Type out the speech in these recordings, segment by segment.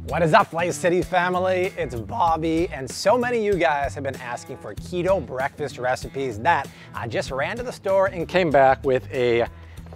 What is up, Fly City family? It's Bobby, and so many of you guys have been asking for keto breakfast recipes that I just ran to the store and came back with a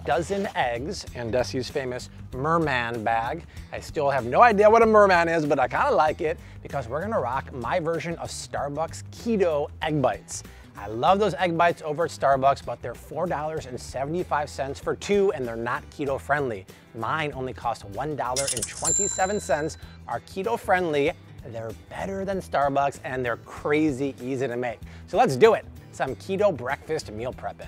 dozen eggs and Desi's famous merman bag. I still have no idea what a merman is, but I kind of like it because we're gonna rock my version of Starbucks keto egg bites. I love those egg bites over at Starbucks, but they're $4.75 for two, and they're not keto friendly. Mine only cost $1.27, are keto friendly, they're better than Starbucks, and they're crazy easy to make. So let's do it, some keto breakfast meal prepping.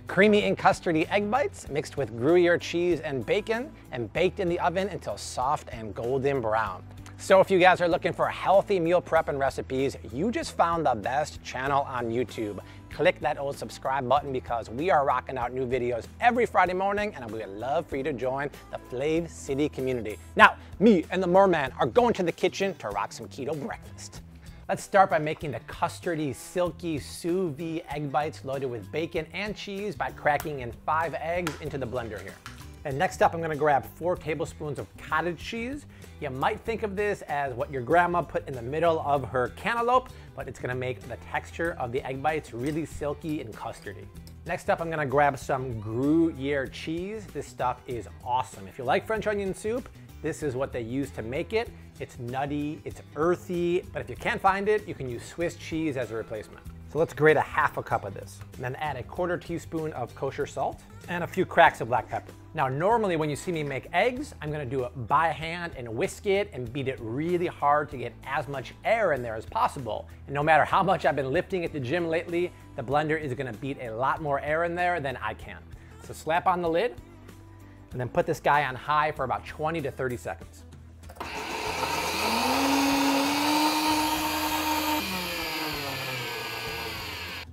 Creamy and custardy egg bites mixed with Gruyere cheese and bacon and baked in the oven until soft and golden brown. So if you guys are looking for healthy meal prepping recipes, you just found the best channel on YouTube. Click that old subscribe button because we are rocking out new videos every Friday morning, and we would love for you to join the Flav City community. Now, me and the merman are going to the kitchen to rock some keto breakfast. Let's start by making the custardy, silky sous vide egg bites loaded with bacon and cheese by cracking in 5 eggs into the blender here. And next up, I'm gonna grab 4 tablespoons of cottage cheese. You might think of this as what your grandma put in the middle of her cantaloupe, but it's gonna make the texture of the egg bites really silky and custardy. Next up, I'm gonna grab some Gruyere cheese. This stuff is awesome. If you like French onion soup, this is what they use to make it. It's nutty, it's earthy, but if you can't find it, you can use Swiss cheese as a replacement. So let's grate a ½ cup of this, and then add a 1/4 teaspoon of kosher salt and a few cracks of black pepper. Now, normally when you see me make eggs, I'm gonna do it by hand and whisk it and beat it really hard to get as much air in there as possible. And no matter how much I've been lifting at the gym lately, the blender is gonna beat a lot more air in there than I can. So slap on the lid, and then put this guy on high for about 20 to 30 seconds.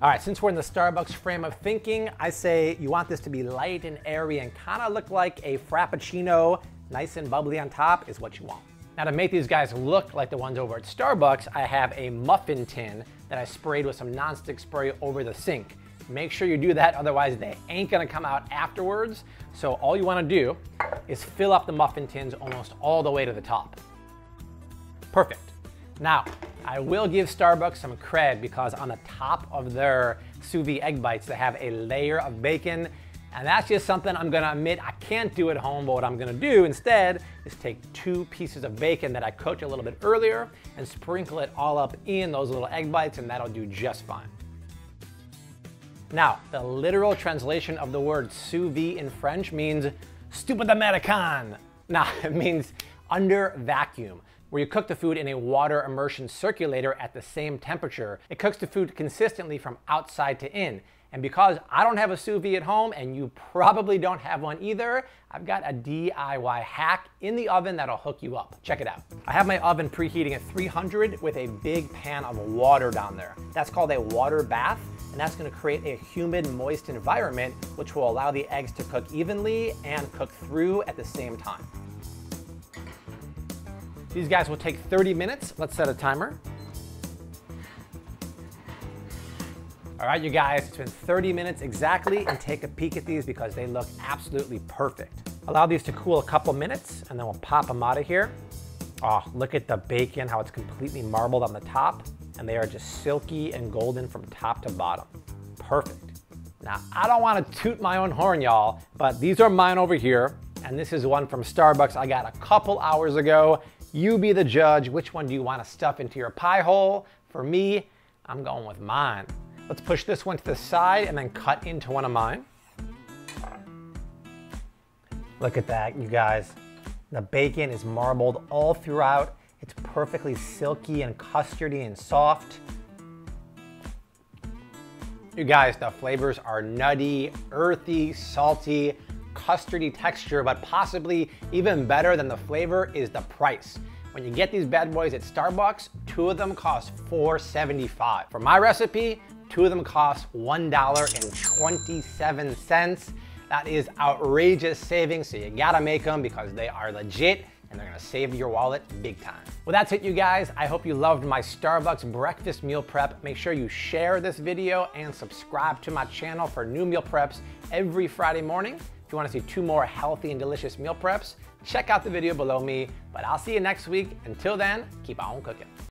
All right, since we're in the Starbucks frame of thinking, I say you want this to be light and airy and kind of look like a Frappuccino, nice and bubbly on top is what you want. Now to make these guys look like the ones over at Starbucks, I have a muffin tin that I sprayed with some nonstick spray over the sink. Make sure you do that, otherwise they ain't gonna come out afterwards. So all you wanna do is fill up the muffin tins almost all the way to the top. Perfect. Now, I will give Starbucks some cred because on the top of their sous vide egg bites, they have a layer of bacon, and that's just something I'm gonna admit I can't do at home, but what I'm gonna do instead is take 2 pieces of bacon that I cooked a little bit earlier and sprinkle it all up in those little egg bites, and that'll do just fine. Now, the literal translation of the word sous vide in French means stupid American. Now, it means under vacuum, where you cook the food in a water immersion circulator at the same temperature. It cooks the food consistently from outside to in. And because I don't have a sous vide at home, and you probably don't have one either, I've got a DIY hack in the oven that'll hook you up. Check it out. I have my oven preheating at 300 with a big pan of water down there. That's called a water bath, and that's gonna create a humid, moist environment, which will allow the eggs to cook evenly and cook through at the same time. These guys will take 30 minutes. Let's set a timer. All right, you guys, it's been 30 minutes exactly, and take a peek at these because they look absolutely perfect. Allow these to cool a couple minutes, and then we'll pop them out of here. Oh, look at the bacon, how it's completely marbled on the top, and they are just silky and golden from top to bottom. Perfect. Now, I don't want to toot my own horn, y'all, but these are mine over here, and this is one from Starbucks I got a couple hours ago. You be the judge. Which one do you want to stuff into your pie hole? For me, I'm going with mine. Let's push this one to the side and then cut into one of mine. Look at that, you guys. The bacon is marbled all throughout. It's perfectly silky and custardy and soft. You guys, the flavors are nutty, earthy, salty, custardy texture, but possibly even better than the flavor is the price. When you get these bad boys at Starbucks, 2 of them cost $4.75. For my recipe, 2 of them cost $1.27. That is outrageous savings, so you gotta make them because they are legit and they're gonna save your wallet big time. Well, that's it, you guys. I hope you loved my Starbucks breakfast meal prep. Make sure you share this video and subscribe to my channel for new meal preps every Friday morning. If you want to see 2 more healthy and delicious meal preps, check out the video below me. But I'll see you next week. Until then, keep on cooking.